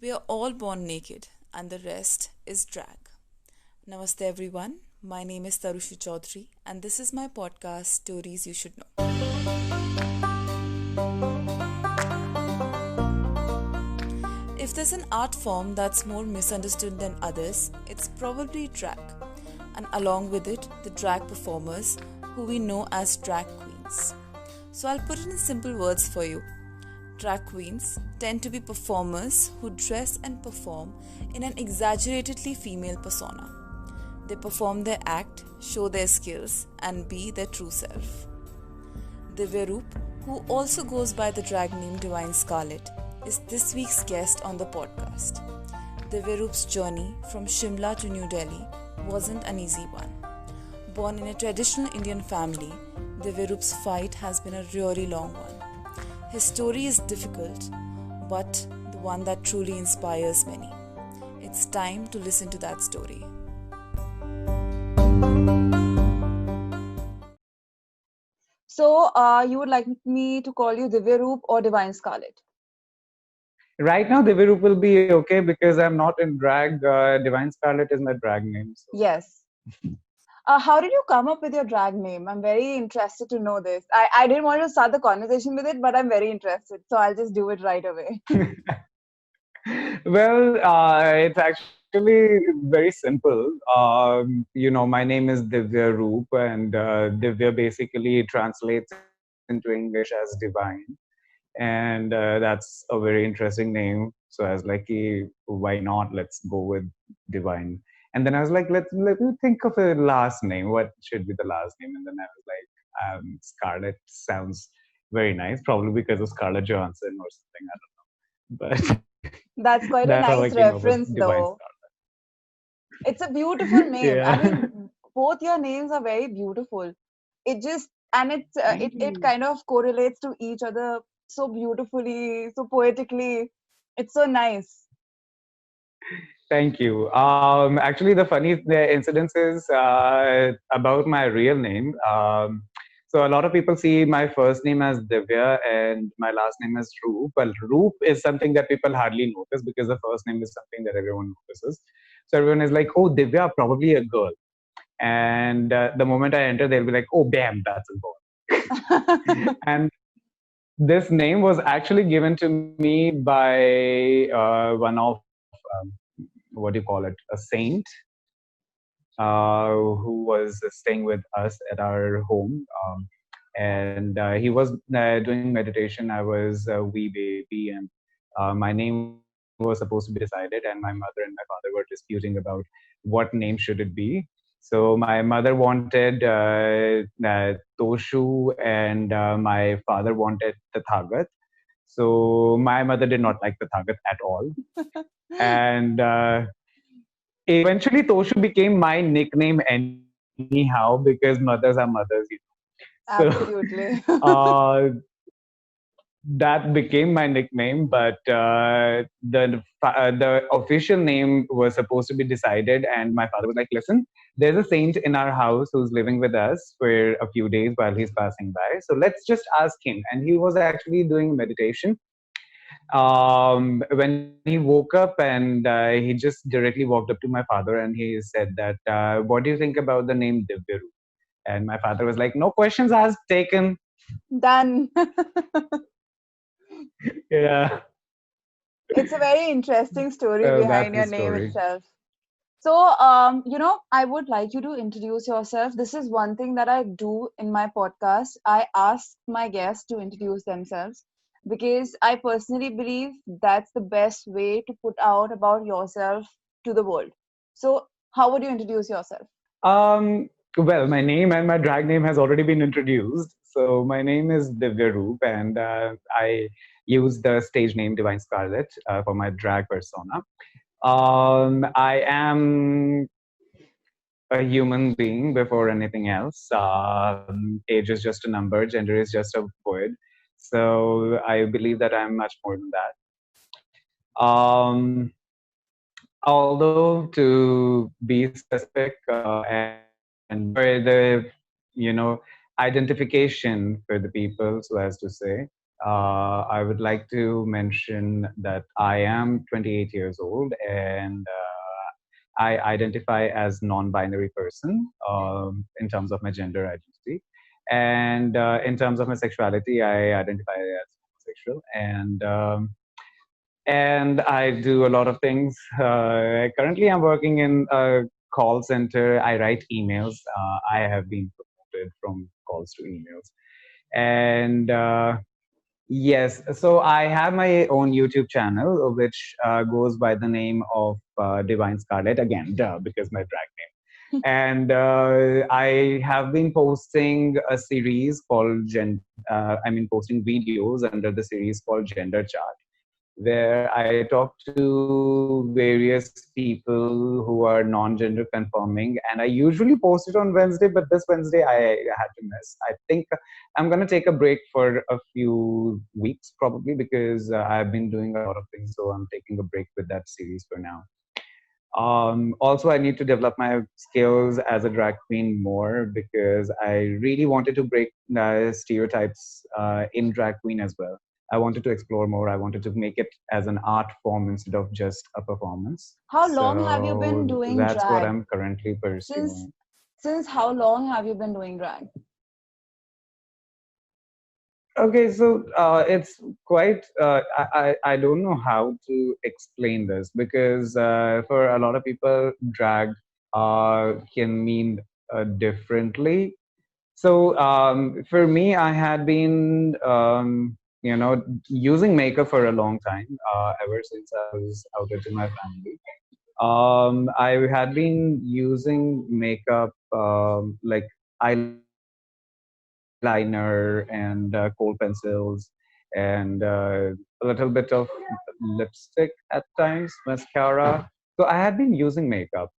We are all born naked, and the rest is drag. Namaste, everyone. My name is Tarusha Chaudhary, and this is my podcast, Stories You Should Know. If there's an art form that's more misunderstood than others, it's probably drag. And along with it, the drag performers, who we know as drag queens. So I'll put it in simple words for you. Drag queens tend to be performers who dress and perform in an exaggeratedly female persona. They perform their act, show their skills, and be their true self. Divya Roop, who also goes by the drag name Divine Scarlett, is this week's guest on the podcast. Divya Roop's journey from Shimla to New Delhi wasn't an easy one. Born in a traditional Indian family, Divya Roop's fight has been a really long one. His story is difficult, but the one that truly inspires many. It's time to listen to that story. So, you would like me to call you Divya Roop or Divine Scarlett? Right now, Divya Roop will be okay because I'm not in drag. Divine Scarlet is my drag name. So. Yes. How did you come up with your drag name? I'm very interested to know this. I didn't want to start the conversation with it, but I'm very interested. So I'll just do it right away. Well, it's actually very simple. My name is Divya Roop, and Divya basically translates into English as divine. And that's a very interesting name. So I was like, why not? Let's go with divine. And then I was like, let me think of a last name. What should be the last name? And then I was like, Scarlett sounds very nice, probably because of Scarlett Johansson or something. I don't know. But That's quite a that's how I nice came up with reference, Divine though. It's a beautiful Scarlett. name. I Yeah. mean, both your names are very beautiful. It just and Thank it you. kind of correlates to each other so beautifully, so poetically. It's so nice. Thank you. Actually, the funny incidence is about my real name. So a lot of people see my first name as Divya and my last name as Roop. Well, Roop is something that people hardly notice because the first name is something that everyone notices. So everyone is like, "Oh, Divya, probably a girl." And the moment I enter, they'll be like, "Oh, bam, that's a boy." And this name was actually given to me by one of what do you call it, a saint who was staying with us at our home. And he was doing meditation. I was a wee baby, and my name was supposed to be decided. And my mother and my father were disputing about what name should it be. So my mother wanted Toshu, and my father wanted Tathagat. So my mother did not like Tathagat at all. And eventually Toshu became my nickname anyhow because mothers are mothers. So Absolutely. uh, that became my nickname, but the official name was supposed to be decided, and my father was like, "Listen, there's a saint in our house who's living with us for a few days while he's passing by. So let's just ask him." And he was actually doing meditation when he woke up, and he just directly walked up to my father and he said that, "What do you think about the name Divya?" And my father was like, "No questions asked, taken." Done. Yeah. It's a very interesting story So that's behind the your name story. itself. So, I would like you to introduce yourself. This is one thing that I do in my podcast. I ask my guests to introduce themselves because I personally believe that's the best way to put out about yourself to the world. So, how would you introduce yourself? Well, my name and my drag name has already been introduced. So my name is Divya Roop, and I use the stage name Divine Scarlett for my drag persona. I am a human being before anything else. Age is just a number, gender is just a word. So I believe that I'm much more than that. Although, to be specific and for the, identification for the people, so as to say, I would like to mention that I am 28 years old and I identify as non-binary person in terms of my gender identity, and in terms of my sexuality, I identify as homosexual, and I do a lot of things. Currently, I'm working in a call center. I write emails. I have been promoted from calls to emails, and yes, so I have my own YouTube channel, which goes by the name of Divine Scarlett. Again, duh, because my drag name. And I have been posting a series called posting videos under the series called Gender Chart, where I talk to various people who are non-gender conforming, and I usually post it on Wednesday, but this Wednesday I had to miss. I think I'm gonna take a break for a few weeks probably because I've been doing a lot of things, so I'm taking a break with that series for now. Also, I need to develop my skills as a drag queen more because I really wanted to break stereotypes in drag queen as well. I wanted to explore more. I wanted to make it as an art form instead of just a performance. How long have you been So doing that's what drag? I'm currently Since pursuing. since how long have you been doing drag? Okay, so it's quite. I don't know how to explain this because for a lot of people, drag can mean differently. So for me, I had been, using makeup for a long time, ever since I was outed to my family. I had been using makeup like eyeliner and kohl pencils and a little bit of lipstick at times, mascara. So I had been using makeup.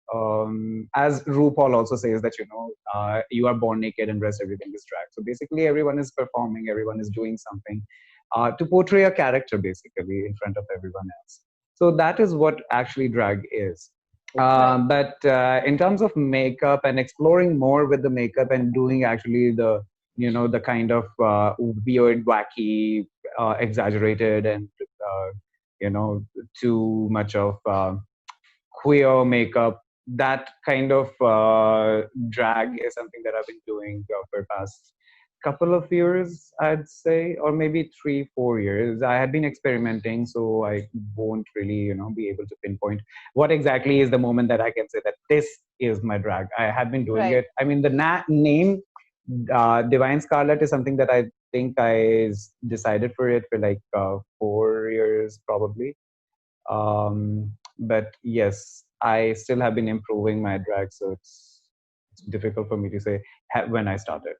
As RuPaul also says that, you are born naked and rest everything is drag. So basically, everyone is performing, everyone is doing something to portray a character basically in front of everyone else. So that is what actually drag is. Right. But in terms of makeup and exploring more with the makeup and doing actually the kind of weird, wacky, exaggerated, and uh, you know too much of queer makeup. That kind of drag is something that I've been doing for past couple of years, I'd say, or maybe 3 4 years. I had been experimenting, so I won't really be able to pinpoint what exactly is the moment that I can say that this is my drag. I had been doing Right. it. I mean, the name Divine Scarlet is something that I think decided for it for like 4 years probably. But yes, I still have been improving my drag, so it's difficult for me to say when I started.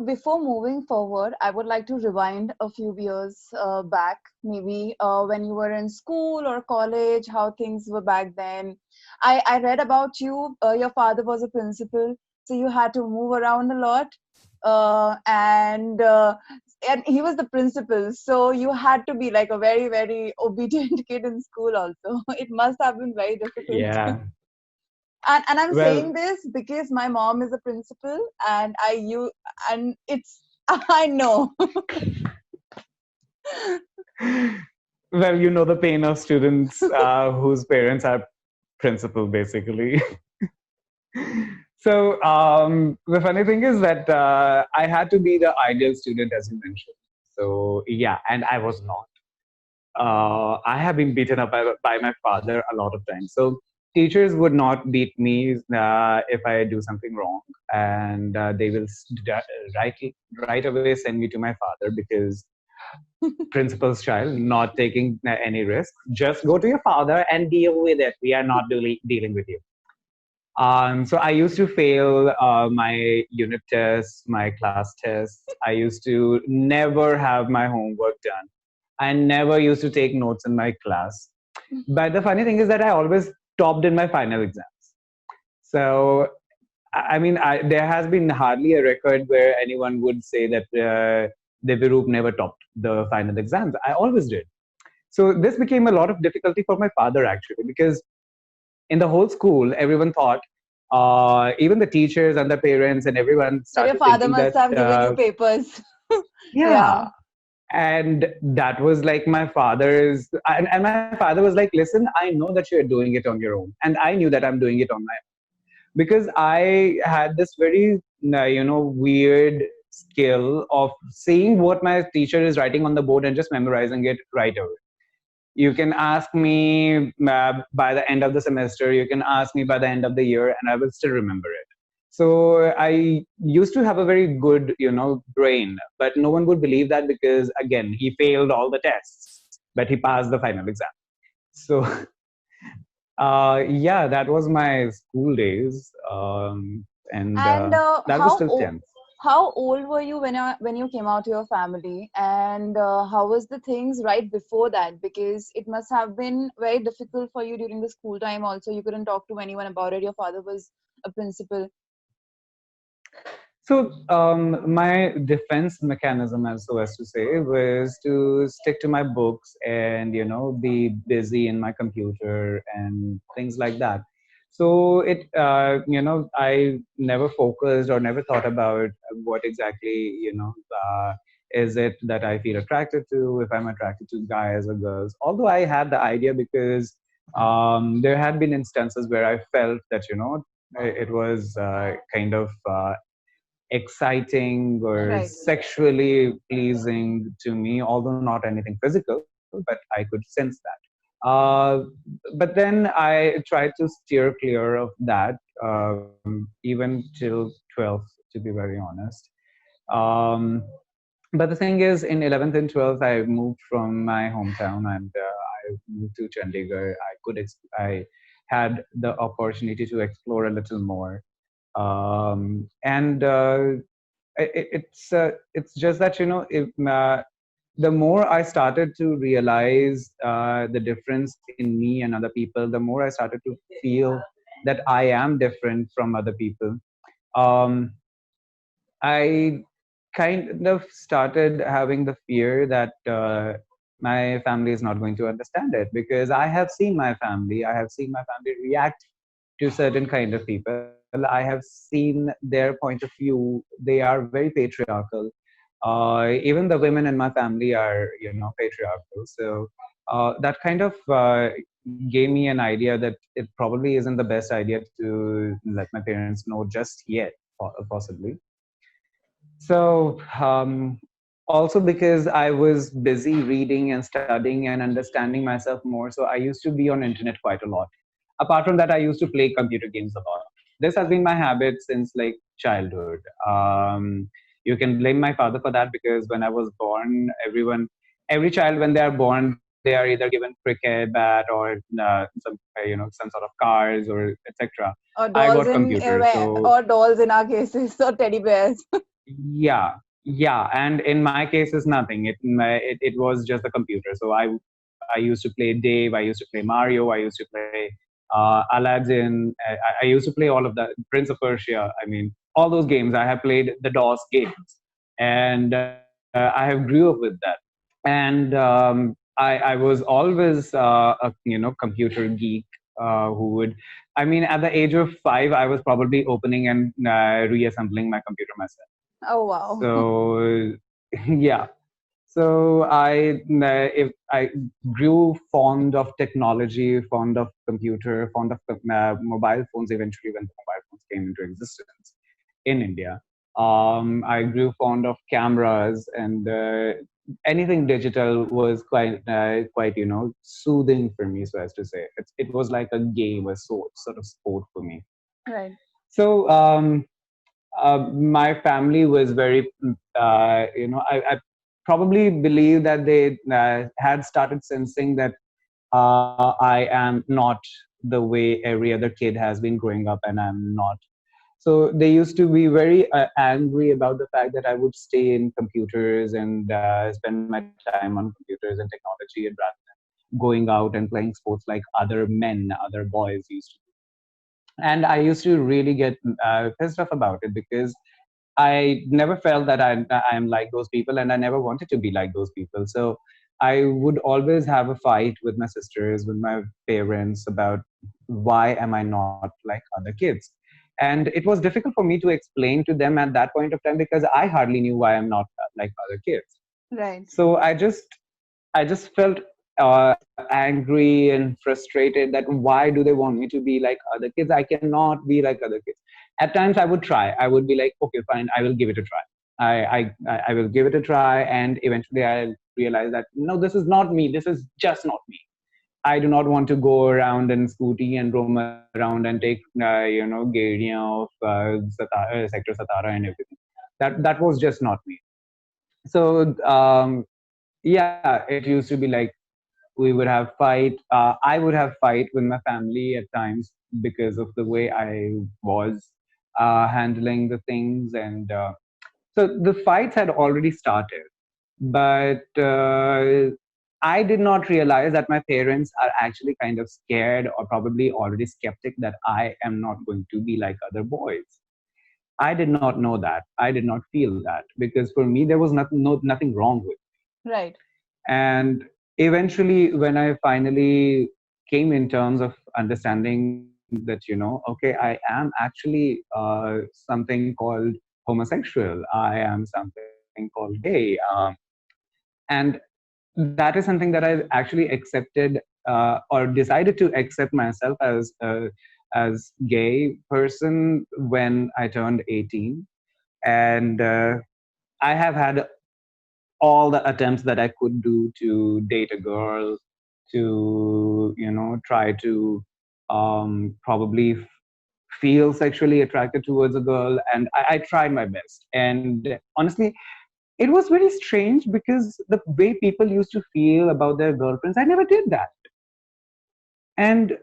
Before moving forward, I would like to rewind a few years back, maybe when you were in school or college, how things were back then. I read about you. Your father was a principal, so you had to move around a lot, and he was the principal, so you had to be like a very very obedient kid in school. Also, it must have been very difficult. Yeah. And I'm saying Well, this because my mom is a principal, and and it's I know. well, you know the pain of students whose parents are principal, basically. So the funny thing is that I had to be the ideal student, as you mentioned. So yeah, and I was not. I have been beaten up by my father a lot of times. So teachers would not beat me if I do something wrong, and they will right right away send me to my father because principal's child, not taking any risk. Just go to your father and deal with it. We are not dealing with you. So I used to fail my unit tests, my class tests. I used to never have my homework done. I never used to take notes in my class. But the funny thing is that I always topped in my final exams. So, there has been hardly a record where anyone would say that Divya Roop never topped the final exams. I always did. So this became a lot of difficulty for my father actually, because in the whole school, everyone thought, even the teachers and the parents and everyone So your started father thinking must that have given you papers. Yeah. Yeah. And that was like my father's, and my father was like, listen, I know that you're doing it on your own. And I knew that I'm doing it on my own because I had this very, weird skill of seeing what my teacher is writing on the board and just memorizing it right away. You can ask me by the end of the semester, you can ask me by the end of the year, and I will still remember it. So I used to have a very good, brain, but no one would believe that because, again, he failed all the tests, but he passed the final exam. So, yeah, that was my school days. And And that was till 10th. how old were you when you came out to your family, and how was the things right before that? Because it must have been very difficult for you during the school time. Also, you couldn't talk to anyone about it. Your father was a principal. So my defense mechanism, as so as to say, was to stick to my books and be busy in my computer and things like that. So I never focused or never thought about what exactly is it that I feel attracted to, if I'm attracted to guys or girls. Although I had the idea because there had been instances where I felt that it was kind of exciting or Right. sexually pleasing to me, although not anything physical, but I could sense that. But then I tried to steer clear of that, even till 12th, to be very honest. Um, but the thing is, in 11th and 12th, I moved from my hometown and I moved to Chandigarh. I had the opportunity to explore a little more. And it's just that if the more I started to realize the difference in me and other people, the more I started to feel that I am different from other people. um, I kind of started having the fear that my family is not going to understand it because I have seen my family. I have seen my family react to certain kind of people. I have seen their point of view. They are very patriarchal. Even the women in my family are, patriarchal. So that kind of gave me an idea that it probably isn't the best idea to let my parents know just yet, possibly. So, also because I was busy reading and studying and understanding myself more, so I used to be on internet quite a lot. Apart from that, I used to play computer games a lot. This has been my habit since like childhood. You can blame my father for that because when I was born, every child when they are born, they are either given cricket bat or some sort of cars or etc. Or I got dolls computer, so or dolls in our cases, or teddy bears. yeah, yeah, and in my case, it's nothing. It was just a computer. So I used to play Dave. I used to play Mario. I used to play Aladdin. I used to play all of that. Prince of Persia. I mean, all those games. I have played the DOS games, and I have grew up with that. And I was always a computer geek who would. I mean, at the age of 5, I was probably opening and reassembling my computer myself. Oh wow. So yeah. So if I grew fond of technology, fond of computer, fond of mobile phones. Eventually, when the mobile phones came into existence in India, I grew fond of cameras and anything digital was quite soothing for me, so as to say. It was like a game, a sort of sport for me. Right. So my family was very, I probably believe that they had started sensing that I am not the way every other kid has been growing up, and I'm not. So they used to be very angry about the fact that I would stay in computers and spend my time on computers and technology, and rather than going out and playing sports like other men, other boys used to. And I used to really get pissed off about it because I never felt that I'm like those people, and I never wanted to be like those people. So I would always have a fight with my sisters, with my parents about why am I not like other kids. and it was difficult for me to explain to them at that point of time because I hardly knew why I'm not like other kids. Right. So I just felt angry and frustrated that why do they want me to be like other kids? I cannot be like other kids. At times I would try. I would be like, okay, fine, I will give it a try. I will give it a try, and eventually I realized that no, this is not me. This is just not me. I do not want to go around in scooty and roam around and take, Gadian of Sector Satara and everything. That was just not me. So yeah, it used to be like we would have fight. I would have fight with my family at times because of the way I was handling the things, and so the fights had already started. But I did not realize that my parents are actually kind of scared or probably already skeptic that I am not going to be like other boys. I did not know that. I did not feel that because for me there was nothing wrong with. Right. And eventually, when I finally came in terms of understanding that, okay, I am actually something called homosexual, I am something called gay. And that is something that I actually accepted or decided to accept myself as gay person when I turned 18. And I have had all the attempts that I could do to date a girl, to try to probably feel sexually attracted towards a girl, and I tried my best. And honestly, it was very strange because the way people used to feel about their girlfriends, I never did that. And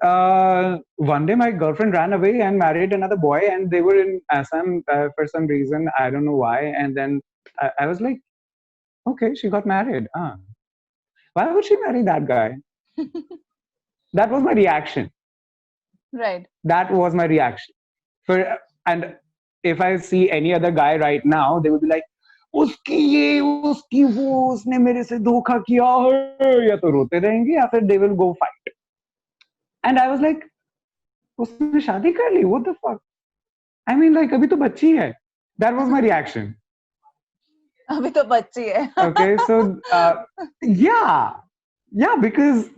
one day, my girlfriend ran away and married another boy, and they were in Assam for some reason. I don't know why. And then I was like, okay, she got married. Why would she marry that guy? That was my reaction. Right. That was my reaction. For and if I see any other guy right now, they would be like, उसकी ये उसकी वो उसने मेरे से धोखा किया है या तो रोते रहेंगे या फिर they will go fight. And I was like, उसने शादी कर ली? What the fuck? I mean, like अभी तो बच्ची है. That was my reaction. अभी तो बच्ची है. Okay, so yeah, because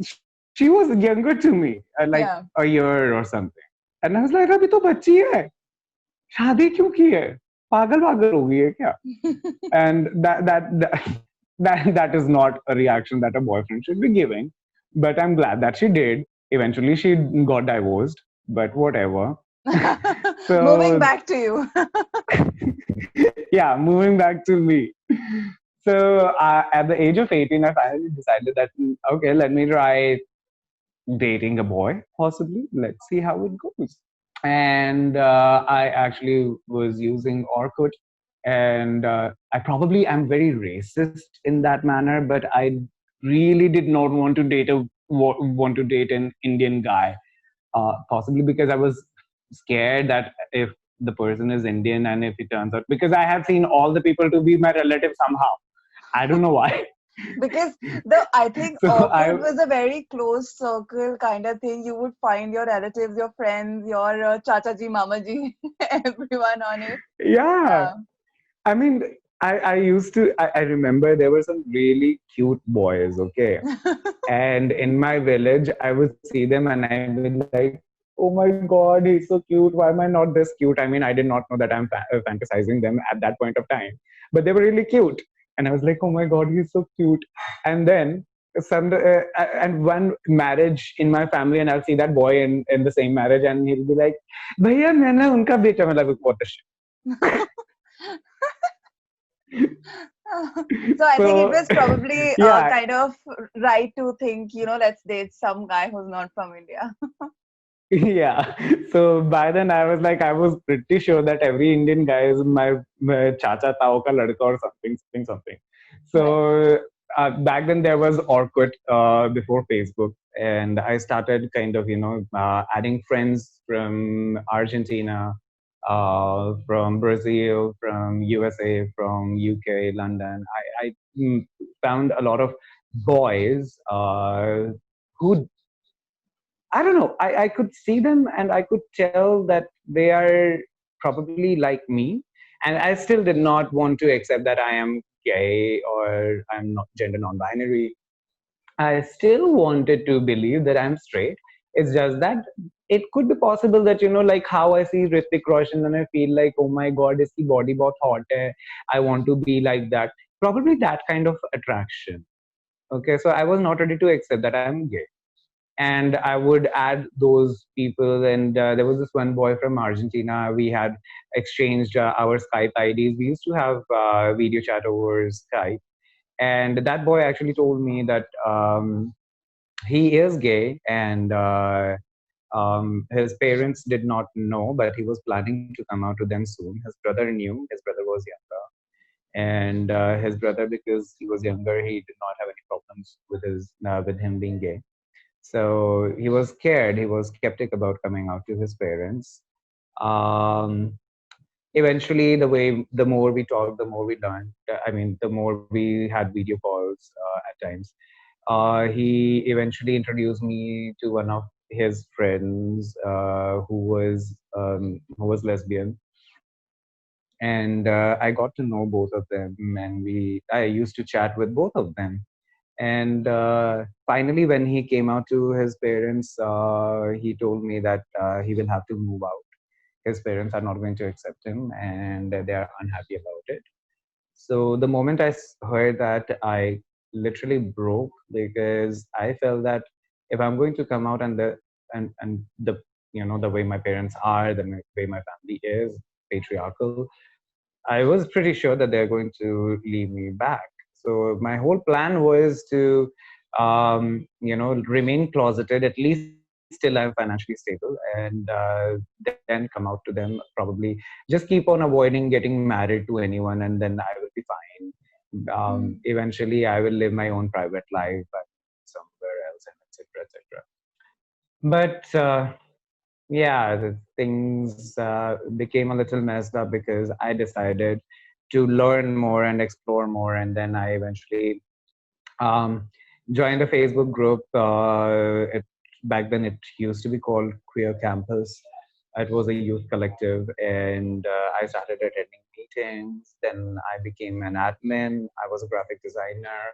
she was younger to me, like Yeah. a year or something. And I was like, अभी तो बच्ची है, शादी क्यों की है? पागल पागल हो गई है क्या? And that is not a reaction that a boyfriend should be giving. But I'm glad that she did. Eventually, she got divorced. But whatever. Moving So back to you. yeah, moving back to me. So at the age of 18, I finally decided that okay, let me try dating a boy. Possibly, let's see how it goes. And I actually was using Orkut, and I probably am very racist in that manner, but I really did not want to date an Indian guy, possibly because I was scared that if the person is Indian and if it turns out, because I have seen all the people to be my relative somehow. I don't know why. Because I think So Orkut was a very closed circle kind of thing. You would find your relatives, your friends, your chacha ji, mama ji, everyone on it. yeah, Yeah. I mean, I used to, I remember there were some really cute boys, okay? And in my village, I would see them and I'd be like, oh my God, he's so cute. Why am I not this cute? I mean, I did not know that I'm fantasizing them at that point of time, but they were really cute. And I was like, oh my God, he's so cute. And then and one marriage in my family, and I'll see that boy in the same marriage, and he'll be like, भैया मैंने उनका बेटा मतलब what the shit. So I think it So was probably yeah, kind of right to think, let's date some guy who's not from India. yeah. So by then I was pretty sure that every Indian guy is my chacha tao ka ladka or something. Right. So back then there was Orkut before Facebook, and I started kind of adding friends from Argentina, from Brazil, from USA, from UK, London. I found a lot of boys who I don't know. I could see them and I could tell that they are probably like me. And I still did not want to accept that I am gay or I'm not gender non-binary. I still wanted to believe that I'm straight. It's just that it could be possible that, like how I see Hrithik Roshan and I feel like, oh my God, is he body bahut hot hai? I want to be like that. Probably that kind of attraction. Okay, so I was not ready to accept that I'm gay. And I would add those people. And there was this one boy from Argentina. We had exchanged our Skype IDs. We used to have video chat over Skype. And that boy actually told me that he is gay, and his parents did not know, but he was planning to come out to them soon. His brother knew. His brother was younger, and his brother, because he was younger, he did not have any problems with him being gay. So he was scared. He was skeptic about coming out to his parents. Um, Eventually, the more we talked, the more we learned. I mean, the more we had video calls at times. He eventually introduced me to one of his friends who was lesbian, and I got to know both of them, and I used to chat with both of them. And finally, when he came out to his parents, he told me that he will have to move out. His parents are not going to accept him, and they are unhappy about it. So the moment heard that, I literally broke, because I felt that if I'm going to come out, and the the way my parents are, way my family is patriarchal, I was pretty sure that they're going to leave me back. So my whole plan was to, remain closeted at least till I'm financially stable, and then come out to them. Probably just keep on avoiding getting married to anyone, and then I will be fine. Mm. Eventually, I will live my own private life somewhere else, and etc. etc. But yeah, the things became a little messed up because I decided to learn more and explore more, and then I eventually um, joined a Facebook group. Back then, it used to be called Queer Campus. It was a youth collective, and I started attending meetings. Then I became an admin. I was a graphic designer,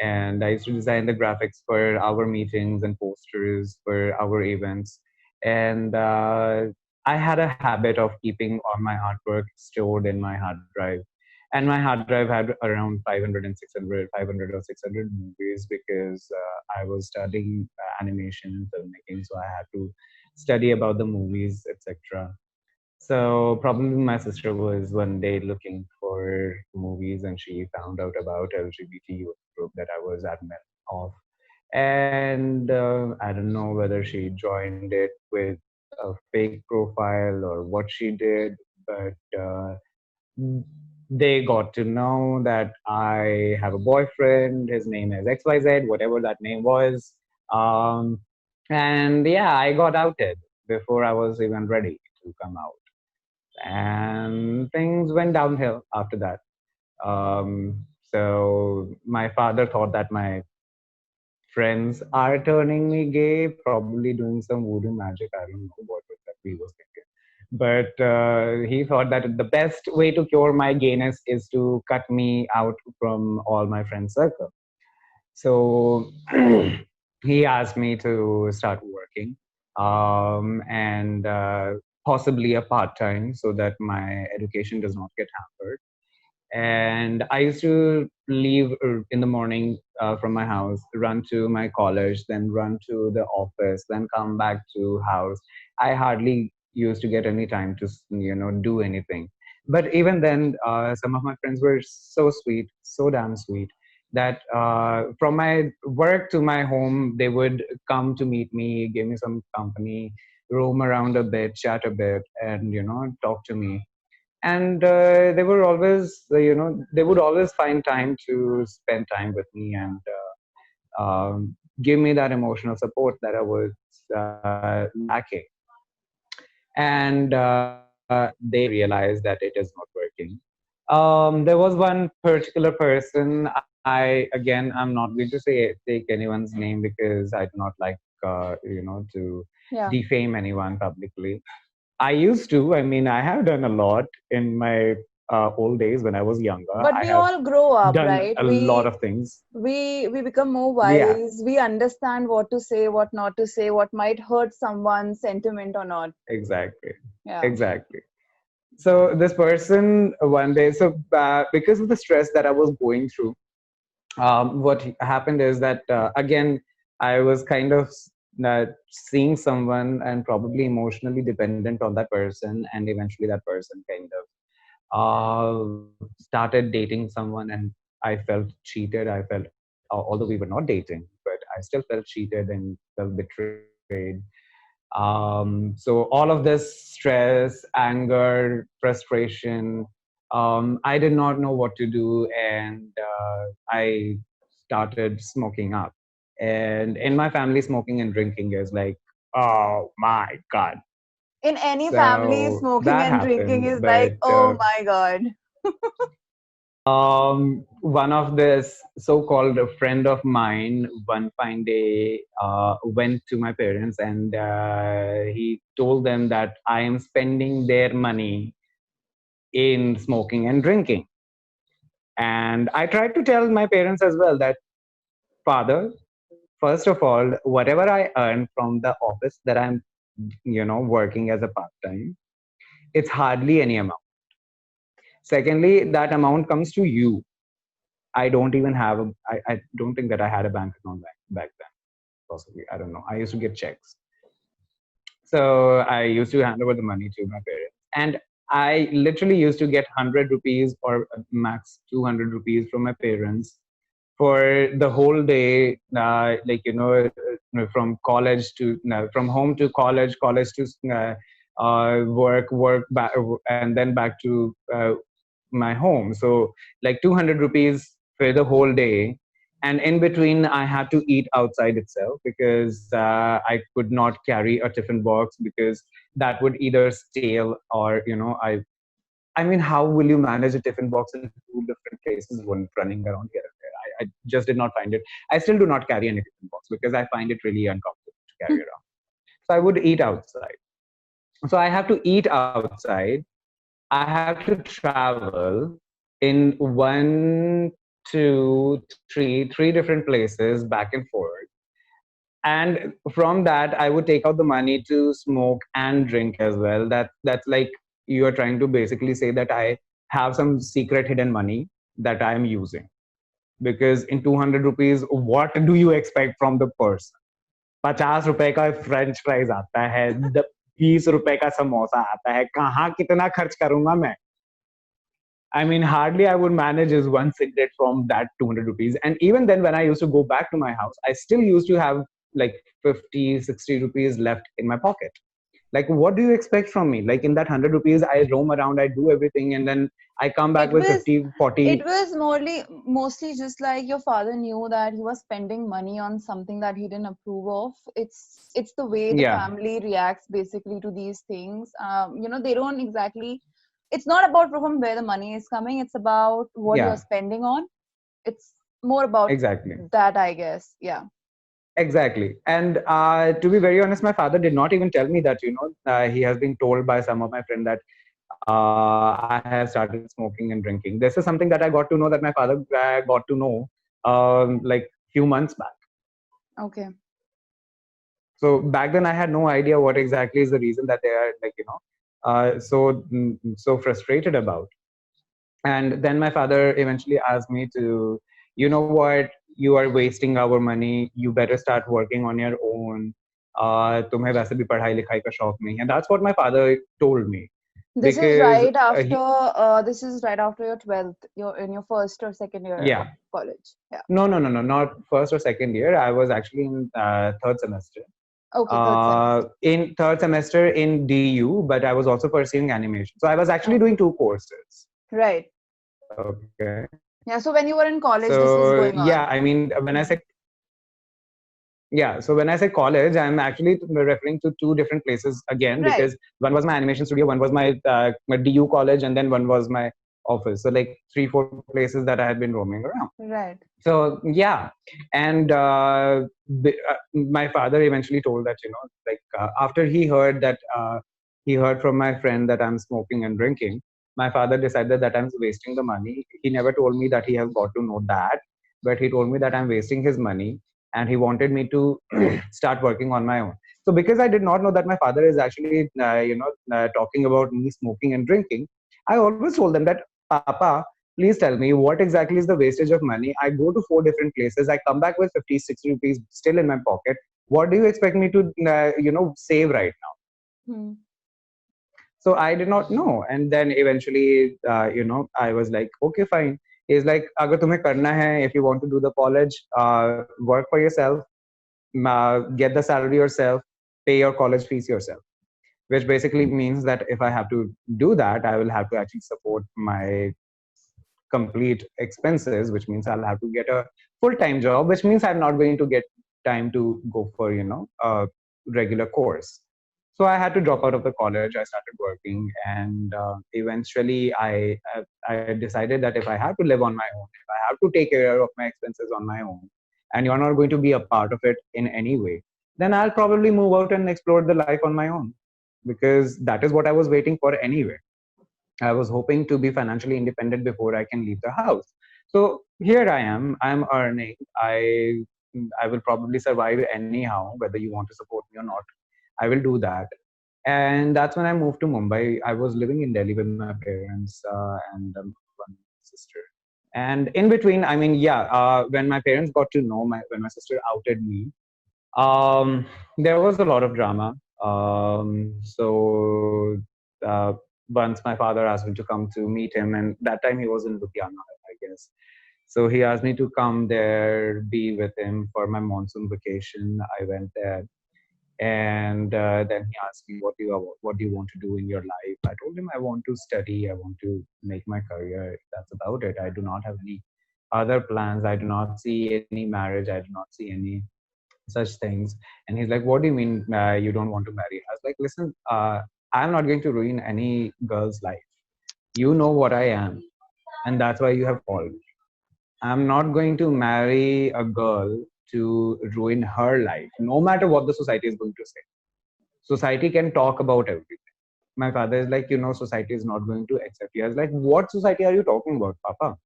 and I used to design the graphics for our meetings and posters for our events. And I had a habit of keeping all my artwork stored in my hard drive. And my hard drive had around 500 and 600, 500 or 600 movies, because I was studying animation and filmmaking, so I had to study about the movies, etc. So probably my sister was one day looking for movies, and she found out about LGBT youth group that I was admin of. And I don't know whether she joined it with a fake profile or what she did, but they got to know that I have a boyfriend. His name is XYZ, whatever that name was. Um, and yeah, I got outed before I was even ready to come out, and things went downhill after that. So my father thought that my friends are turning me gay, probably doing some voodoo magic. I don't know what exactly he was thinking. But he thought that the best way to cure my gayness is to cut me out from all my friend circle. So he asked me to start working, and possibly a part time, so that my education does not get hampered. And I used to leave in the morning from my house, run to my college, then run to the office, then come back to house. I hardly used to get any time to do anything. But even then, some of my friends were so sweet, so damn sweet, that from my work to my home, they would come to meet me, give me some company, roam around a bit, chat a bit, and talk to me. And they were always they would always find time to spend time with me, and give me that emotional support that I was lacking. And they realized that it is not working. There was one particular person. I'm not going to take anyone's name because I do not like to Yeah. defame anyone publicly. I used to. I mean, I have done a lot in my old days when I was younger. But I we have all grow up, done right? a lot of things. We become more Yeah, wise. We understand what to say, what not to say, what might hurt someone's sentiment or not. exactly. Yeah. Exactly. So this person one day, so because of the stress that I was going through, what happened is that again I was kind of seeing someone and probably emotionally dependent on that person, and eventually that person kind of started dating someone, and I felt cheated. I felt, although we were not dating, but I still felt cheated and felt betrayed. So all of this stress, anger, frustration, I did not know what to do, and I started smoking up. And in my family, smoking and drinking is like, oh my god. In any family, So smoking that and drinking happened, is like, but oh my God. one of this so-called friend of mine one fine day went to my parents, and he told them that I am spending their money in smoking and drinking. And I tried to tell my parents as well that, father, first of all, whatever I earn from the office that I'm working as a part-time, it's hardly any amount. Secondly, that amount comes to you. I don't even have I don't think that I had a bank account back then. Possibly, I don't know. I used to get checks. So I used to hand over the money to my parents. And I literally used to get 100 rupees or max 200 rupees from my parents for the whole day, from college to, from home to college, college to work back, and then back to my home. So like 200 rupees for the whole day. And in between, I had to eat outside itself because I could not carry a tiffin box because that would either stale or, I mean, how will you manage a tiffin box in two different places when running around here and there? I just did not find it. I still do not carry any tiffin box because I find it really uncomfortable to carry around. So I would eat outside. So I have to eat outside. I have to travel in one, two, three different places back and forth. And from that, I would take out the money to smoke and drink as well. That's like you are trying to basically say that I have some secret hidden money that I am using. Because in 200 rupees, what do you expect from the person? 50 रुपए का French fries आता है, 20 रुपए का समोसा आता है, कहाँ कितना खर्च करूंगा मैं? I mean, hardly I would manage is one cigarette from that 200 rupees. And even then, when I used to go back to my house, I still used to have like 50, 60 rupees left in my pocket. Like, what do you expect from me? Like, in that 100 rupees, I roam around, I do everything, and then I come back It with was 50, it 40. was mostly just like your father knew that he was spending money on something that he didn't approve of. It's the way the Yeah, family reacts basically to these things. They don't exactly. It's not about from where the money is coming. It's about what you're yeah, spending on. It's more about exactly. that, I guess. Yeah. Exactly. And to be very honest, my father did not even tell me that, he has been told by some of my friends that I have started smoking and drinking. This is something that I got to know, that my father got to know like few months back. Okay. So back then I had no idea what exactly is the reason that they are like, so frustrated about. And then my father eventually asked me to, you know what, you are wasting our money, you better start working on your own. तुम्हें वैसे भी पढ़ाई लिखाई का शौक नहीं है. That's what my father told me. This is Because right after your 12th. You're in your first or second year of yeah, college. Yeah. no, not first or second year. I was actually in third semester. Okay, third semester. In third semester in DU, but I was also pursuing animation. So I was actually Okay. doing two courses. Right. Okay. Yeah. So when you were in college, this is So going yeah, on. I mean, when I Hmm. say yeah, so when I say college, I'm actually referring to two different places again, Right. because one was my animation studio, one was my DU college, and then one was my office. So like 3 4 places that I had been roaming around. Right. So yeah, and my father eventually told that, like after he heard that, he heard from my friend that I'm smoking and drinking. My father decided that I'm wasting the money. He never told me that he has got to know that, but he told me that I'm wasting his money, and he wanted me to start working on my own. So because I did not know that my father is actually talking about me smoking and drinking, I always told them that, Papa, please tell me what exactly is the wastage of money. I go to 4 different places. I come back with 50, 60 rupees still in my pocket. What do you expect me to, save right now? Hmm. So I did not know. And then eventually, I was like, okay, fine. He's like, agar tumhe karna hai, if you want to do the college, work for yourself, get the salary yourself, pay your college fees yourself. Which basically means that if I have to do that, I will have to actually support my complete expenses, which means I'll have to get a full-time job, which means I'm not going to get time to go for, a regular course. So I had to drop out of the college. I started working, and eventually I decided that if I have to live on my own, if I have to take care of my expenses on my own, and you're not going to be a part of it in any way, then I'll probably move out and explore the life on my own, because that is what I was waiting for anyway. I was hoping to be financially independent before I can leave the house. So here I am. I'm earning. I will probably survive anyhow, whether you want to support me or not. I will do that. And that's when I moved to Mumbai. I was living in Delhi with my parents and one sister. And in between, I mean, yeah, when my parents got to know when my sister outed me, there was a lot of drama. So once my father asked me to come to meet him, and that time he was in Ludhiana, I guess. So he asked me to come there, be with him for my monsoon vacation. I went there, and then he asked me, what do you want to do in your life? I told him I want to study, I want to make my career. That's about it. I do not have any other plans. I do not see any marriage. I do not see any such things. And he's like, what do you mean you don't want to marry? I was like, listen, I'm not going to ruin any girl's life. You know what I am, and that's why you have called me. I'm not going to marry a girl to ruin her life, no matter what the society is going to say. Society can talk about everything. My father is like, society is not going to accept you. I was like, what society are you talking about, Papa?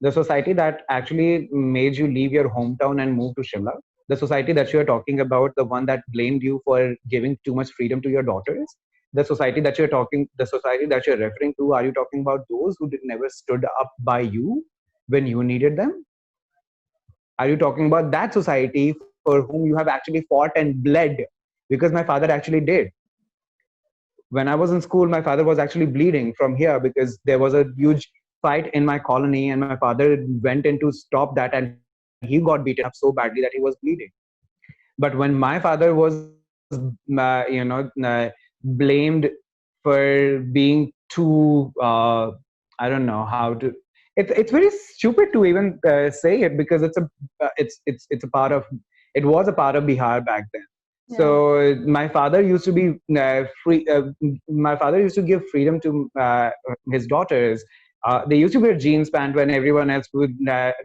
The society that actually made you leave your hometown and move to Shimla, the society that you're talking about, the one that blamed you for giving too much freedom to your daughters, the society that you're referring to, are you talking about those who never stood up by you when you needed them? Are you talking about that society for whom you have actually fought and bled? Because my father actually did. When I was in school, my father was actually bleeding from here because there was a huge fight in my colony, and my father went in to stop that, and he got beaten up so badly that he was bleeding. But when my father was, blamed for being too, I don't know how to. It's very stupid to even say it, because it's a part of, it was a part of Bihar back then. Yeah. So my father used to be free. My father used to give freedom to his daughters. They used to wear jeans pant when everyone else would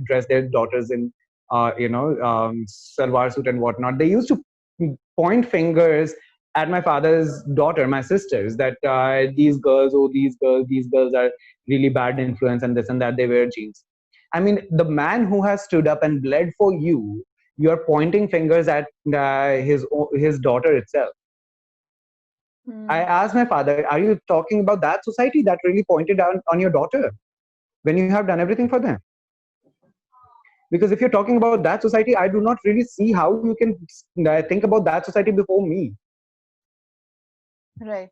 dress their daughters in, salwar suit and whatnot. They used to point fingers at my father's daughter, my sisters, that these girls are really bad influence and this and that. They wear jeans. I mean, the man who has stood up and bled for you, you are pointing fingers at his daughter itself. I Hmm. asked my father, are you talking about that society that really pointed out on your daughter when you have done everything for them? Because if you're talking about that society, I do not really see how you can think about that society before me, Right.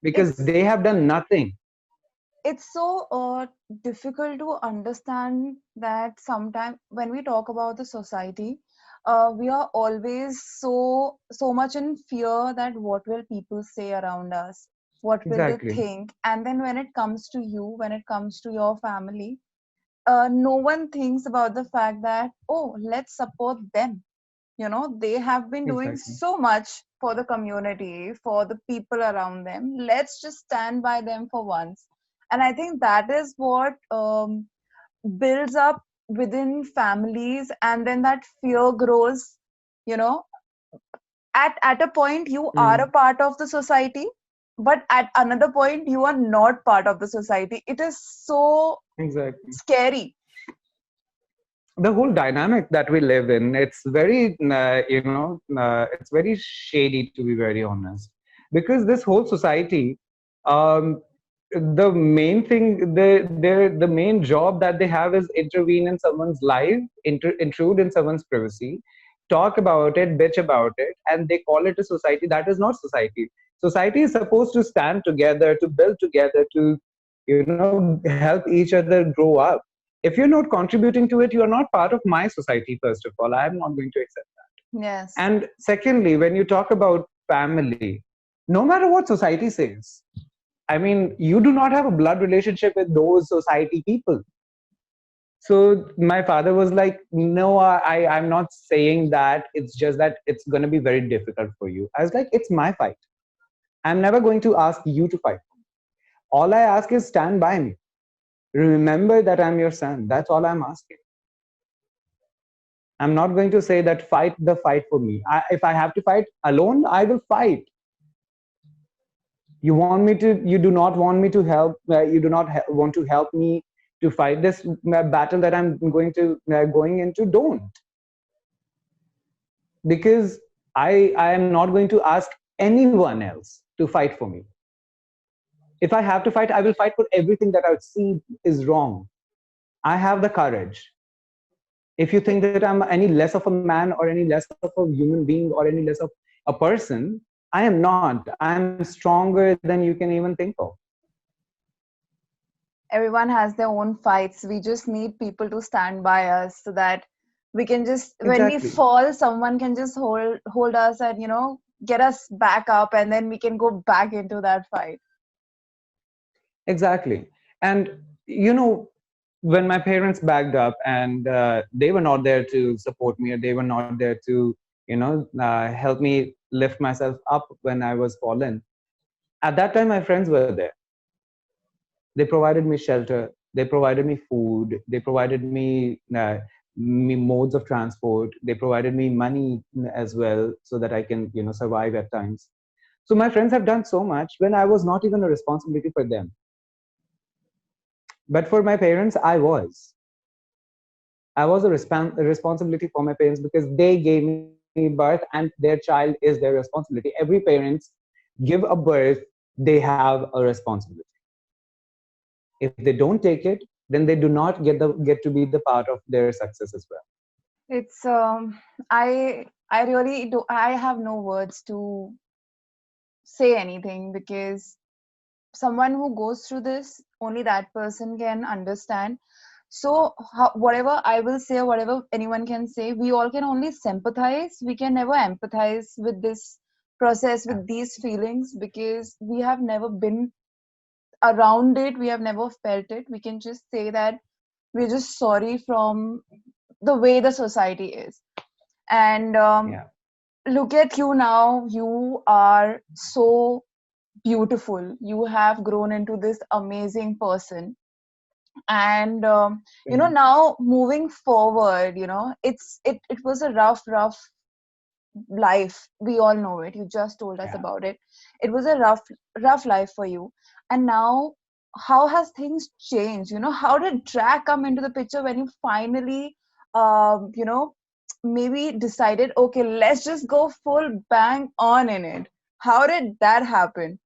because It's they have done nothing. it's so difficult to understand that sometimes when we talk about the society, we are always so much in fear that what will people say around us, what will they Exactly. think, and then when it comes to you, when it comes to your family, no one thinks about the fact that, oh, let's support them. They have been doing Exactly. so much for the community, for the people around them. Let's just stand by them for once. And I think that is what builds up within families, and then that fear grows, you know. At a point you Mm, are a part of the society, but at another point you are not part of the society. It is so exactly. scary. The whole dynamic that we live in, it's very it's very shady, to be very honest, because this whole society, um, the main thing, the main job that they have is intervene in someone's life, intrude in someone's privacy, talk about it, bitch about it, and they call it a society. That is not society. Society is supposed to stand together, to build together, to help each other grow up. If you're not contributing to it, you are not part of my society. First of all, I am not going to accept that. Yes. And secondly, when you talk about family, no matter what society says, I mean, you do not have a blood relationship with those society people. So my father was like, no, I'm not saying that. It's just that it's going to be very difficult for you. I was like, it's my fight. I'm never going to ask you to fight. All I ask is stand by me. Remember that I'm your son. That's all I'm asking. I'm not going to say that fight the fight for me. If I have to fight alone, I will fight. You do not want me to help, you do not want to help me to fight this battle that I'm going into, don't. Because I am not going to ask anyone else to fight for me. If I have to fight, I will fight for everything that I see is wrong. I have the courage. If you think that I'm any less of a man or any less of a human being or any less of a person, I am not. I'm stronger than you can even think of. Everyone has their own fights. We just need people to stand by us so that we can just, when we Exactly. fall, someone can just hold us and, get us back up, and then we can go back into that fight. Exactly. And when my parents backed up and they were not there to support me, or they were not there to help me lift myself up when I was fallen, at that time my friends were there. They provided me shelter, they provided me food, they provided me modes of transport, they provided me money as well, so that I can survive at times. So my friends have done so much when I was not even a responsibility for them. But for my parents, I was a responsibility for my parents, because they gave me birth and their child is their responsibility. Every parents give a birth, they have a responsibility. If they don't take it, then they do not get to be the part of their success as well. It's I really do. I have no words to say anything, because someone who goes through this, only that person can understand. So whatever I will say or whatever anyone can say, we all can only sympathize. We can never empathize with this process, with these feelings, because we have never been around it, we have never felt it. We can just say that we're just sorry from the way the society is. And Yeah. look at you now. You are so beautiful. You have grown into this amazing person. And now moving forward, it was a rough life. We all know it. You just told us Yeah. about it. It was a rough life for you. And now, how has things changed? How did drag come into the picture when you finally maybe decided, okay, let's just go full bang on in it? How did that happen?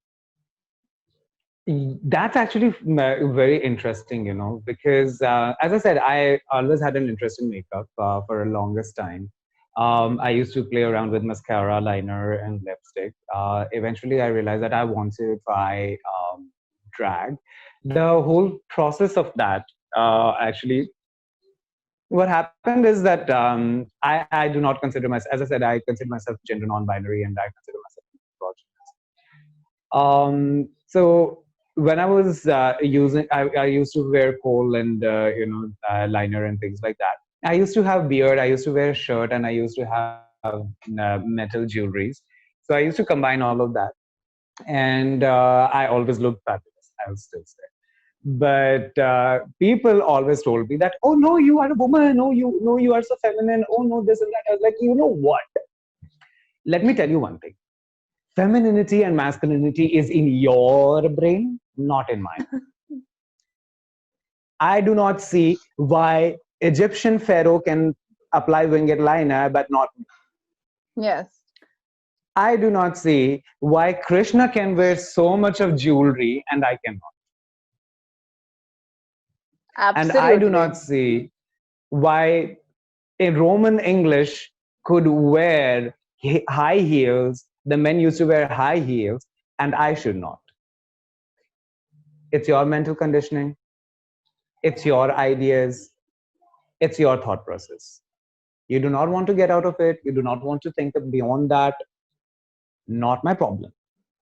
That's actually very interesting, because as I said, I always had an interest in makeup for a longest time. I used to play around with mascara, liner, and lipstick. Eventually, I realized that I wanted to try drag. The whole process of that, actually, what happened is that I do not consider myself, as I said, I consider myself gender non-binary, and I consider myself so when I was I used to wear kohl and liner and things like that. I used to have beard. I used to wear a shirt, and I used to have metal jewelries. So I used to combine all of that, and I always looked fabulous. I will still say. But people always told me that, oh no, you are a woman. Oh, you no, you are so feminine. Oh no, this and that. I was like, you know what? Let me tell you one thing. Femininity and masculinity is in your brain, not in mine. I do not see why Egyptian pharaoh can apply winged liner, but not. Yes, I do not see why Krishna can wear so much of jewelry and I cannot. And I do absolutely. not see why a Roman English could wear high heels. The men used to wear high heels, and I should not. It's your mental conditioning, it's your ideas, it's your thought process. You do not want to get out of it, you do not want to think of beyond that. Not my problem.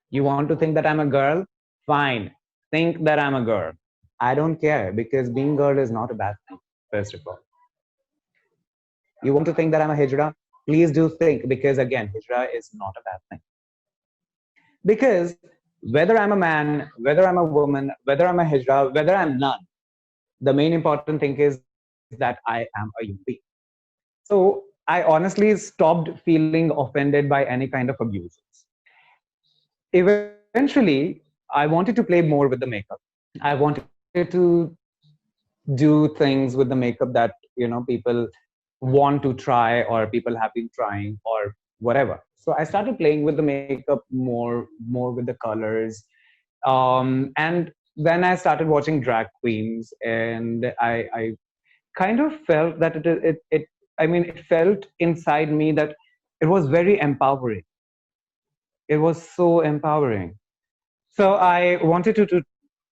You want to think that I'm a girl? Fine. Think that I'm a girl. I don't care because being girl is not a bad thing, first of all. You want to think that I'm a hijra? Please do think because again, hijra is not a bad thing. Because whether I'm a man, whether I'm a woman, whether I'm a hijra, whether I'm none, the main important thing is that I am a human being. So I honestly stopped feeling offended by any kind of abuses. Eventually, I wanted to play more with the makeup. I wanted to do things with the makeup that people want to try or people have been trying or whatever. So I started playing with the makeup more with the colors. And then I started watching drag queens, and I kind of felt that it felt inside me that it was very empowering. It was so empowering. So I wanted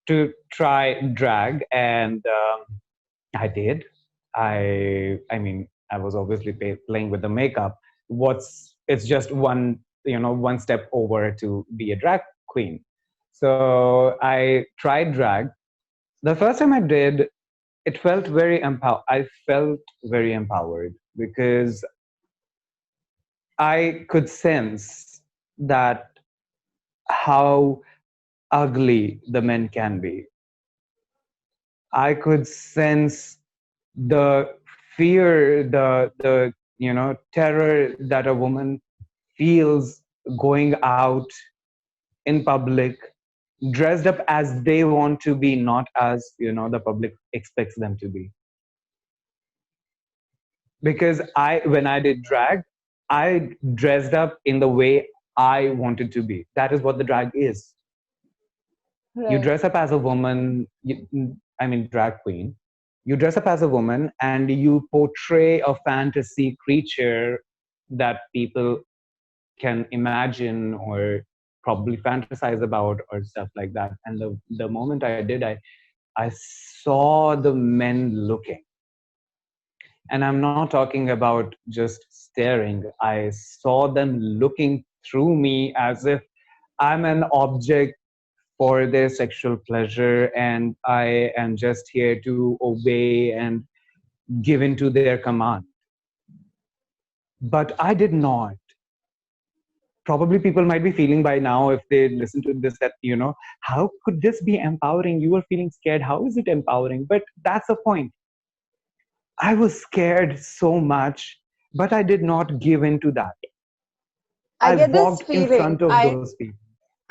to try drag, and I did. I was obviously playing with the makeup. What's It's just one step over to be a drag queen. So I tried drag. The first time I did, it felt very I felt very empowered because I could sense that how ugly the men can be. I could sense the fear, the terror that a woman feels going out in public, dressed up as they want to be, not as the public expects them to be. Because when I did drag, I dressed up in the way I wanted to be. That is what the drag is. You Right. dress up as a woman, drag queen. You dress up as a woman and you portray a fantasy creature that people can imagine or probably fantasize about or stuff like that. And the moment I did, I saw the men looking. And I'm not talking about just staring. I saw them looking through me as if I'm an object for their sexual pleasure, and I am just here to obey and give into their command. But I did not. Probably people might be feeling by now, if they listen to this, that, how could this be empowering? You were feeling scared. How is it empowering? But that's the point. I was scared so much, but I did not give in to that. I I get this walked in feeling. front of those people.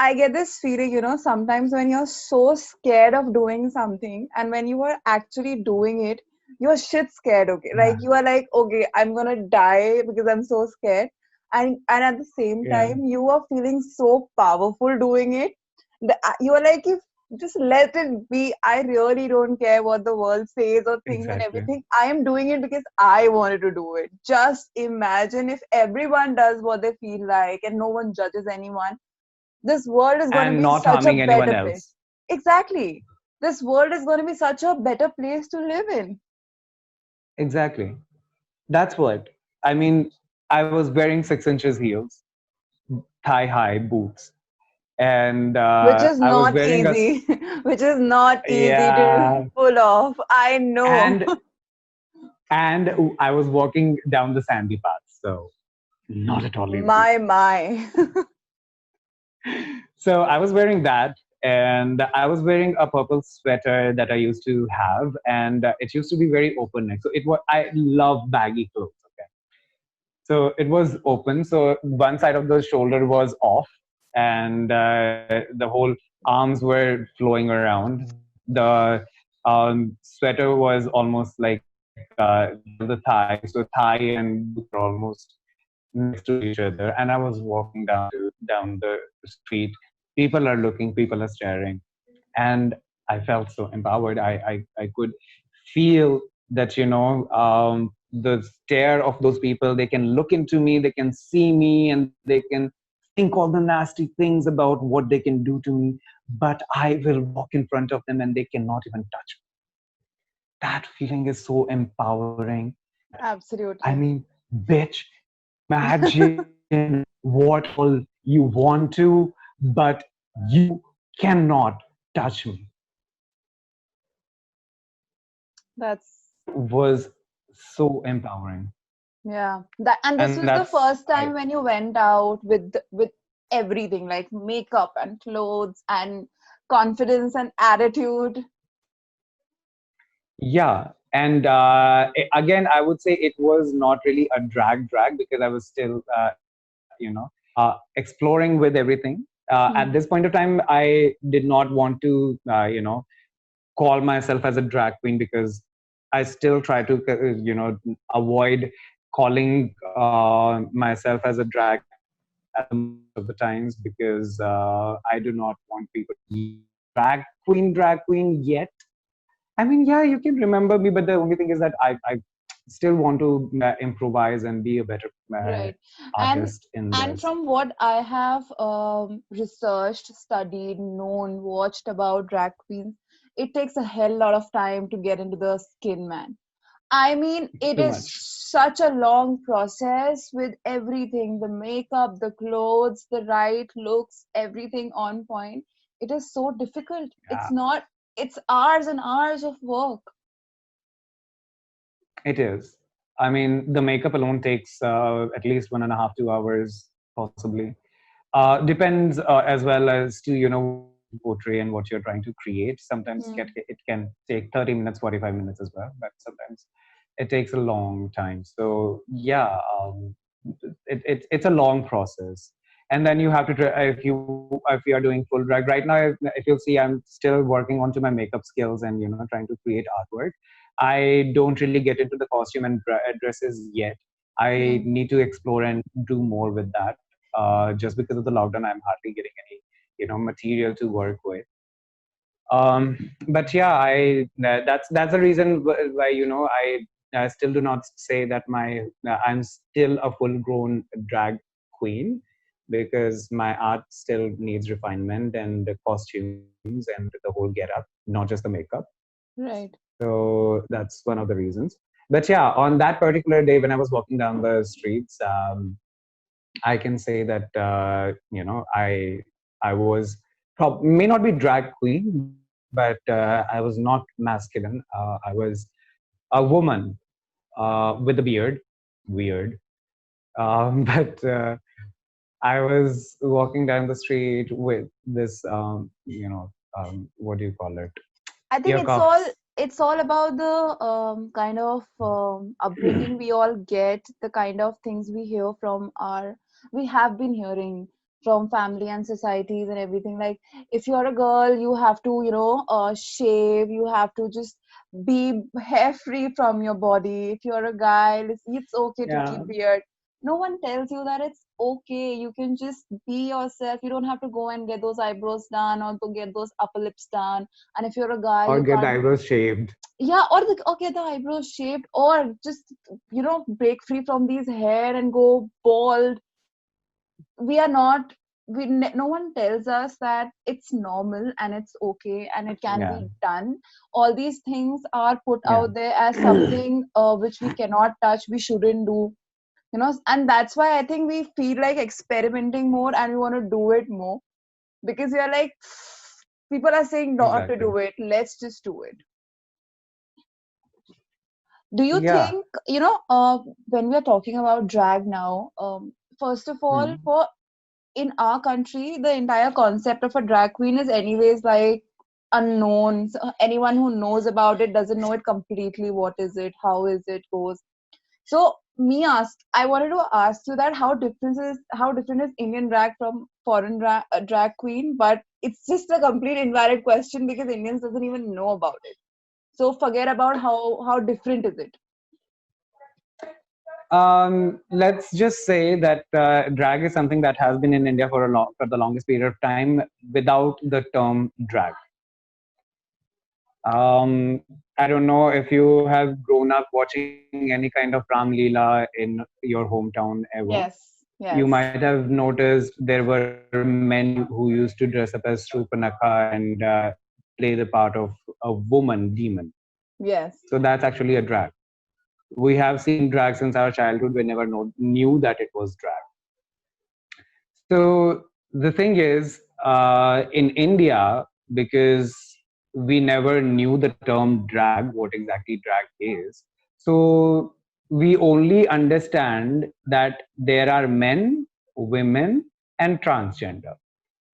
I get this feeling, sometimes when you're so scared of doing something and when you are actually doing it, you're shit scared, okay? Like Yeah, you are like, okay, I'm gonna die because I'm so scared. And at the same yeah, time, you are feeling so powerful doing it. You are like, if just let it be. I really don't care what the world says or thinks and exactly. everything. I am doing it because I wanted to do it. Just imagine if everyone does what they feel like and no one judges anyone, this world is going to And be not such a harming anyone better place. else. Exactly. This world is going to be such a better place to live in. Exactly. That's what. I mean, I was wearing 6 inches heels, thigh high boots, and Which is I was not wearing easy. Which is not easy to yeah, pull off. I know. and and I was walking down the sandy path, so not at all easy. My. So I was wearing that, and I was wearing a purple sweater that I used to have, and it used to be very open neck. So it was I love baggy clothes. Okay, so it was open. So one side of the shoulder was off, and the whole arms were flowing around. The sweater was almost like below the thigh, so thigh and boobs were almost next to each other. And I was walking down the street. People are looking, people are staring, and I felt so empowered. I could feel that, the stare of those people. They can look into me, they can see me, and they can think all the nasty things about what they can do to me. But I will walk in front of them, and they cannot even touch me. That feeling is so empowering. And I Absolutely. mean, bitch, imagine what all you want to, but you cannot touch me. That's That was so empowering. yeah. That and this And was the that's, first time when you went out with everything like makeup and clothes and confidence and attitude. yeah. And again, I would say it was not really a drag because I was still, exploring with everything. At this Hmm. point of time, I did not want to, call myself as a drag queen, because I still try to, avoid calling myself as a drag queen at the most of the times, because I do not want people to use drag queen yet. I mean, yeah, you can remember me, but the only thing is that I still want to improvise and be a better Right. And artist in and this. from what I have researched, studied, known, watched about drag queens, it takes a hell lot of time to get into the skin, man. I mean, it Too is much. such a long process with everything, the makeup, the clothes, the right looks, everything on point. It is so difficult. Yeah, It's hours and hours of work. it is. I mean, the makeup alone takes at least 1.5, 2 hours, possibly. Depends as well as to, what you want to portray and what you're trying to create. Sometimes Hmm. it can take 30 minutes, 45 minutes as well, but sometimes it takes a long time. So yeah, it's a long process. And then you have to if you are doing full drag right now, if you'll see, I'm still working onto my makeup skills and, trying to create artwork. I don't really get into the costume and dresses yet. I Hmm. need to explore and do more with that. Just because of the lockdown, I'm hardly getting any, material to work with. But yeah, that's the reason why, I still do not say that I'm still a full grown drag queen, because my art still needs refinement, and the costumes and the whole get up, not just the makeup. Right. So that's one of the reasons. But yeah, on that particular day when I was walking down the streets, I can say that, I was may not be drag queen, but I was not masculine. I was a woman with a beard. Weird. But I was walking down the street with this, what do you call it? I think Ear cuffs. it's all about the kind of upbringing we all get, the kind of things we hear from our we have been hearing from family and societies and everything. Like if you're a girl, you have to shave, you have to just be hair free from your body. If you're a guy, it's okay to Yeah, keep beard. No one tells you that it's okay. You can just be yourself. You don't have to go and get those eyebrows done or to get those upper lips done. And if you're a guy, or you get the can't. eyebrows shaved. Yeah, or get the eyebrows shaped, or just break free from these hair and go bald. We are not. No one tells us that it's normal and it's okay and it can Yeah, be done. All these things are put yeah, out there as something which we cannot touch, we shouldn't do. And that's why I think we feel like experimenting more and we want to do it more, because we are like, people are saying not to exactly. do it, let's just do it. Do you Yeah. think, when we are talking about drag now, first of all, Hmm. for in our country, the entire concept of a drag queen is anyways like unknown. So anyone who knows about it doesn't know it completely. What is it? How is it goes? So I wanted to ask you that how different is Indian drag from foreign drag queen? But it's just a complete invalid question because Indians doesn't even know about it. So forget about how different is it. Let's just say that drag is something that has been in India for the longest period of time without the term drag. I don't know if you have grown up watching any kind of Ram Leela in your hometown ever. Yes, You yes, might have noticed there were men who used to dress up as Shrupanakha and play the part of a woman demon. yes. So that's actually a drag. We have seen drag since our childhood. We never knew that it was drag. So the thing is, in India, because we never knew the term drag, what exactly drag is, so we only understand that there are men, women, and transgender.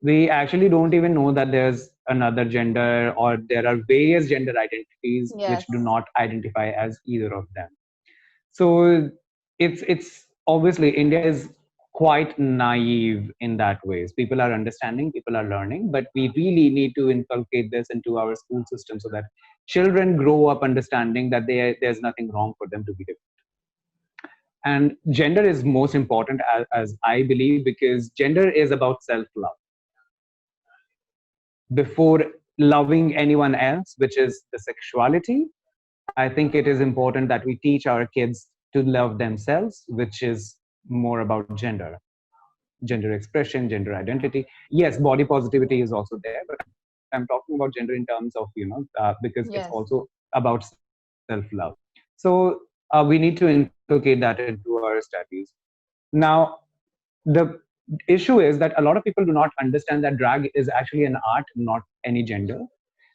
We actually don't even know that there's another gender or there are various gender identities which Yes. do not identify as either of them. So it's obviously India is quite naive in that ways. People are understanding, people are learning, but we really need to inculcate this into our school system so that children grow up understanding that there's nothing wrong for them to be different. And gender is most important, as I believe, because gender is about self-love. Before loving anyone else, which is the sexuality, I think it is important that we teach our kids to love themselves, which is more about gender expression, gender identity. Yes, body positivity is also there, but I'm talking about gender in terms of, because it's Yes. also about self-love. So we need to inculcate that into our studies. Now, the issue is that a lot of people do not understand that drag is actually an art, not any gender.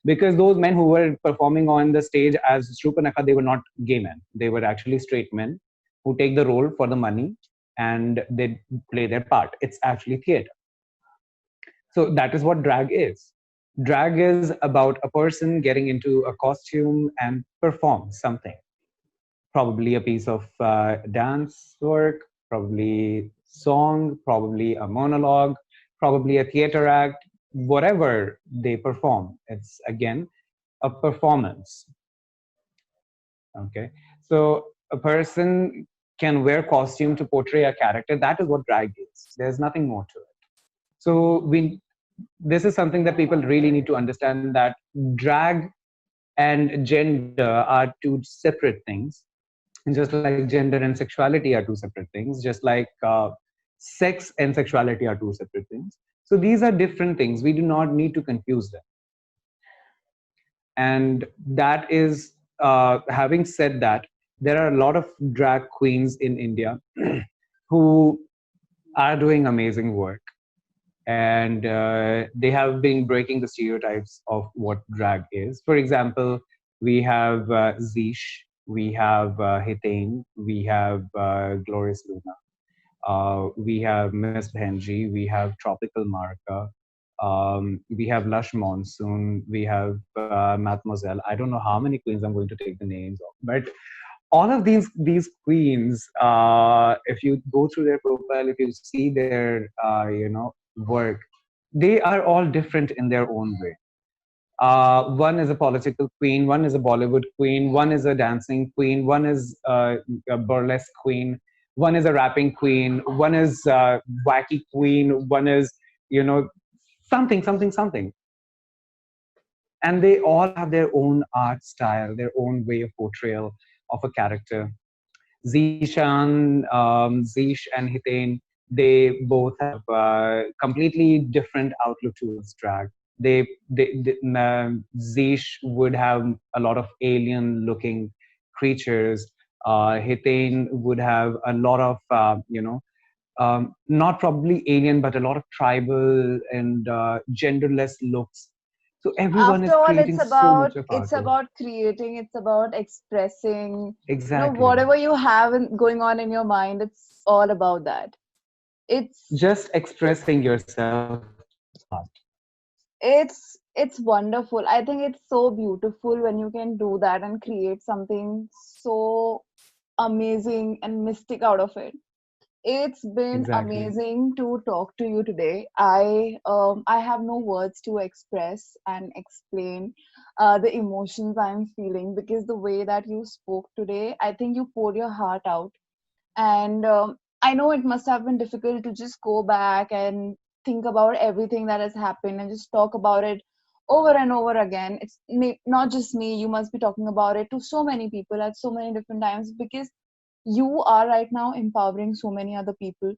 Because those men who were performing on the stage as Shrupanakha, they were not gay men. They were actually straight men who take the role for the money and they play their part. It's actually theater. So that is what drag is. Drag is about a person getting into a costume and perform something, probably a piece of dance work, probably song, probably a monologue, probably a theater act, whatever they perform. It's again a performance. Okay, so a person can wear costume to portray a character. That is what drag is. There's nothing more to it. So this is something that people really need to understand, that drag and gender are two separate things. Just like gender and sexuality are two separate things, just like sex and sexuality are two separate things. So these are different things. We do not need to confuse them. And that is, having said that, there are a lot of drag queens in India who are doing amazing work, and they have been breaking the stereotypes of what drag is. For example, we have Zish, we have Hitain, we have Glorious Luna, we have Miss Benji, we have Tropical Marca, we have Lush Monsoon, we have Mademoiselle. I don't know how many queens I'm going to take the names of, but all of these queens, if you go through their profile, if you see their work, they are all different in their own way. One is a political queen, one is a Bollywood queen, one is a dancing queen, one is a burlesque queen, one is a rapping queen, one is wacky queen, one is, you know, something. And they all have their own art style, their own way of portrayal of a character. Zishan, Zish, and Hitain, they both have completely different outlook towards drag. Zish would have a lot of alien-looking creatures. Hitain would have a lot of, not probably alien, but a lot of tribal and genderless looks. So everyone After is all, creating so much of it's artwork. about creating, it's about expressing, Exactly. whatever you have going on in your mind, it's all about that. It's Just expressing yourself from the heart. it's wonderful. I think it's so beautiful when you can do that and create something so amazing and mystic out of it. It's been Exactly. amazing to talk to you today. I have no words to express and explain the emotions I'm feeling, because the way that you spoke today, I think you poured your heart out. And I know it must have been difficult to just go back and think about everything that has happened and just talk about it over and over again. It's not just me. You must be talking about it to so many people at so many different times, because you are right now empowering so many other people,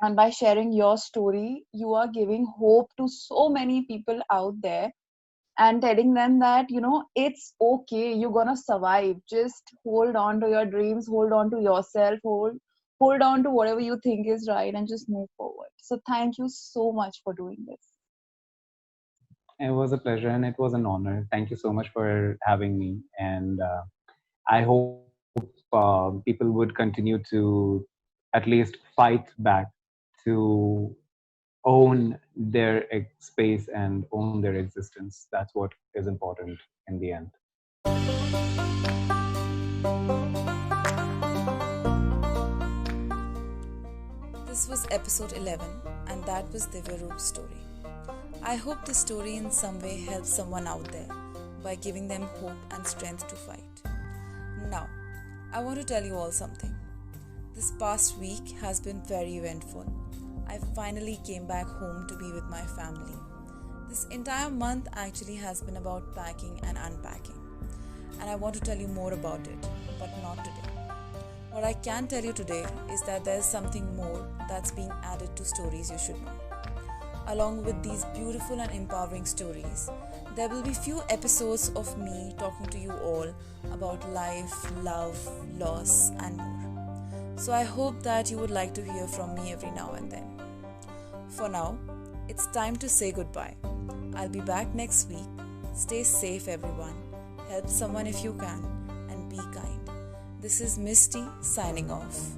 and by sharing your story you are giving hope to so many people out there, and telling them that it's okay, you're gonna survive. Just hold on to your dreams, hold on to yourself, hold on to whatever you think is right, and just move forward. So thank you so much for doing this. It was a pleasure and it was an honor. Thank you so much for having me. And I hope people would continue to at least fight back to own their space and own their existence. That's what is important in the end. This was episode 11, and that was Divya Roop's story. I hope this story in some way helps someone out there by giving them hope and strength to fight. Now, I want to tell you all something. This past week has been very eventful. I finally came back home to be with my family. This entire month actually has been about packing and unpacking, and I want to tell you more about it, but not today. What I can tell you today is that there is something more that's being added to Stories You Should Know. Along with these beautiful and empowering stories, there will be few episodes of me talking to you all about life, love, loss, and more. So I hope that you would like to hear from me every now and then. For now, it's time to say goodbye. I'll be back next week. Stay safe, everyone. Help someone if you can, and be kind. This is Misty signing off.